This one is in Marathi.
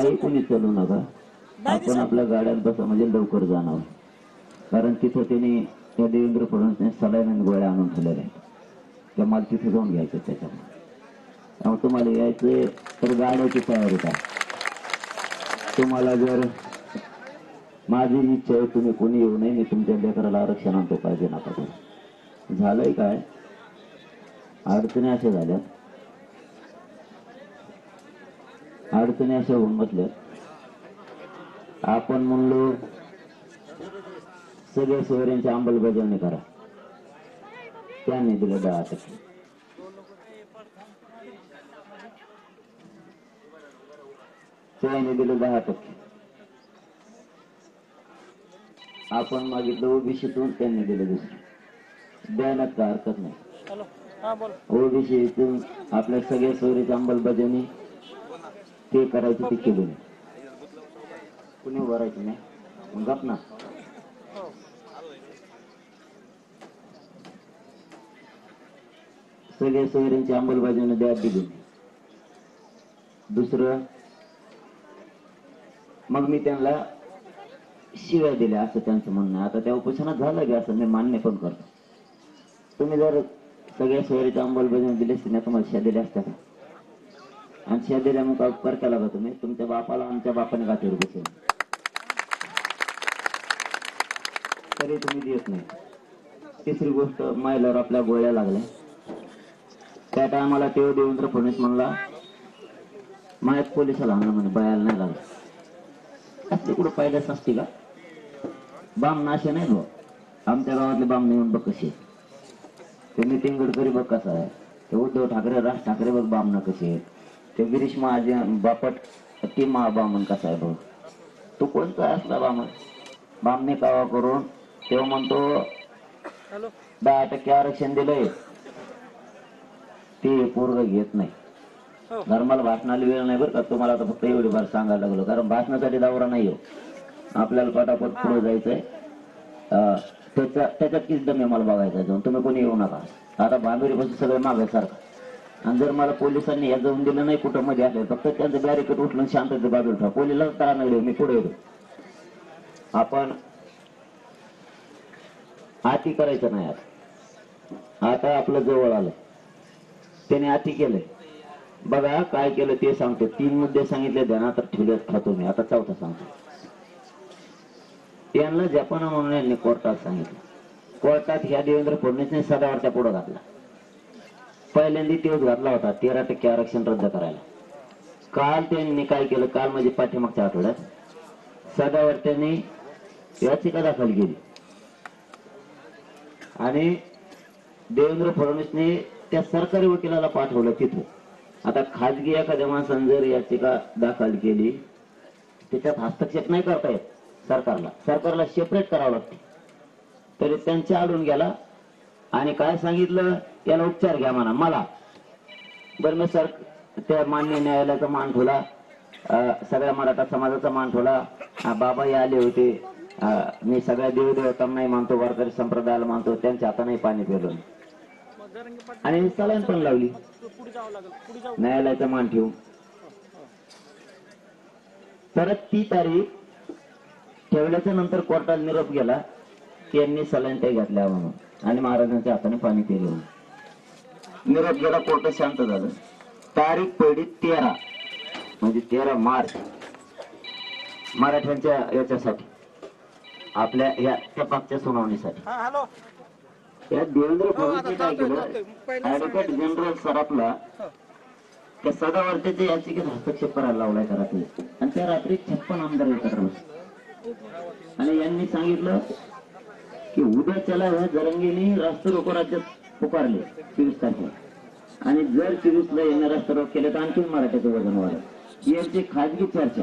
काही कोणी चालू नका, आपण आपल्या गाड्यात बसा म्हणजे लवकर जाणार. कारण तिथं त्यांनी त्या देवेंद्र फडणवीसने सलाईन आणि गोळ्या आणून ठेवलेल्या आहेत, त्या मला तिथे जाऊन घ्यायचं. त्याच्यामुळे तुम्हाला यायचंय तर गाड्याची तयारी करा. तुम्हाला जर माझी इच्छा आहे तुम्ही कोणी येऊ नये, मी तुमच्या लेकराला आरक्षण आणतो पाहिजे नका करू. झालंय काय, अडचणी अशा झाल्या, अडचणी अशा होऊन बसल्या. आपण म्हणलो सगळ्या सोयऱ्यांची अंमलबजावणी करा, त्यांनी दिलं 10%. त्यांनी दिलं 10%. आपण मागितलं ओबीसीतून, त्यांनी दिलं दुसरं. द्यायला काय हरकत नाही. ओबीसीतून आपल्या सगळ्या सोयरीची अंमलबजावणी ते करायची, ते केली नाही. कुणी भरायची नाही, मग गप ना. सगळ्या सोयऱ्यांची अंमलबजावणी द्या दिली. दुसरं मग मी त्यांना शिव्या दिल्या असं त्यांचं म्हणणं. आता त्या उपोषणात झालं की असं मी मान्य पण करतो. तुम्ही जर सगळ्या सोयरीची अंमलबजावणी दिली असती ना, तुम्हाला शिव्या दिल्या असत्या. आणि शिव्या दिल्या मग उपकार केला का तुम्ही? तुमच्या बापाला आमच्या बापाने गाठीवर बसवलं तरी तुम्ही देत नाही. तिसरी गोष्ट, महिलावर आपल्या गोळ्या लागल्या. त्या टायमाला ते देवेंद्र फडणवीस म्हणला मायात पोलिसाला आणलं म्हणे, बायाला नाही लागलं. असली कुठं पाहिल्याच असते का? बाम नाशे नाही बघ, आमच्या गावातले बाम नेऊन बघ कसे. ते नितीन गडकरी बघ कसा आहे, ते उद्धव ठाकरे राज ठाकरे बघ बामना कसे आहेत, ते गिरीश महाजन बापट ती बामन कसा आहे बघ. तो कोणता असला बामन? बामने कावा करून तेव्हा म्हणतो 10% आरक्षण दिलंय, ते पोरग घेत नाही. धर्माला भाषणाला वेळ नाही बरं का तुम्हाला, आता फक्त एवढी बार सांगायला लागलो, कारण भाषणासाठी दावरा नाही हो. आपल्याला पटापट पुढे जायचंय. त्याच्यात किती दम मला बघायचा जाऊन, तुम्ही कोणी येऊ नका. आता भांबेरीपासून सगळे मागायसारखं. आणि जर मला पोलिसांनी या जाऊन दिलं नाही कुठं मध्ये आले, फक्त त्यांचं बॅरिकेड उठलं शांतते बाजूला ठेवा, पोलिसला तळा नाही, मी पुढे येतो. आपण आती करायचं नाही. आता आपलं जवळ आलं, त्याने आती केलंय. बघा काय केलं ते सांगतो. 3 मुद्दे सांगितले, ध्यानात ठेवले खातो मी. आता चौथा सांगतो. यांना जपान म्हणून यांनी कोर्टात सांगितलं. कोर्टात ह्या देवेंद्र फडणवीसने सदावरच्या पुढे घातला. पहिल्यांदा तेच घातला होता 13% आरक्षण रद्द करायला. काल त्यांनी काय केलं, काल म्हणजे पाठीमागच्या आठवड्यात सदावर्त्यांनी याचिका दाखल केली आणि देवेंद्र फडणवीसने त्या सरकारी वकिलाला पाठवलं तिथं. आता खाजगी एखाद्या माणसाने जर याचिका दाखल केली, त्याच्यात हस्तक्षेप नाही करता येत सरकारला सेपरेट करावं लागते. तरी त्यांच्या आडून गेला आणि काय सांगितलं, याला उपचार घ्या म्हणा मला. बरं मी त्या मान्य न्यायालयाचा मान ठेवला, सगळ्या मराठा समाजाचा मान ठेवला. बाबा आले होते, मी सगळ्या देवदेवतांना नाही मानतो, वारकरी संप्रदायाला मानतो, त्यांच्या हाताने पाणी पिलं आणि सलाईन पण लावली न्यायालयाचा मान ठेवून. परत ती तारीख ठेवल्याच्या नंतर कोर्टात निरोप गेला की यांनी सलाईन काही घातल्या म्हणून आणि महाराजांच्या हाताने पाणी पिले म्हणून. निरोप गेला, कोर्ट शांत झालं. तारीख पडली 13 म्हणजे 13 मार्च मराठ्यांच्या याच्यासाठी, आपल्या या त्या मागच्या सुनावणीसाठी. त्या देवेंद्र फडणवीसने काय केलं, ऍडव्होकेट जनरल सराफला त्या सदावर्त्याच्या याचिकेत हस्तक्षेप करायला लावलाय का रात्री. आणि त्या रात्री 56 आमदार एकत्र बसले आणि यांनी सांगितलं की उद्याच्याला ह्या जरंगीने राष्ट्र रोको राज्यात पुकारले 23 तारखेला, आणि जर 23ला यांनी राष्ट्र रोको केले तर आणखी मराठ्याचं वजन वाढेल. यांची खाजगी चर्चा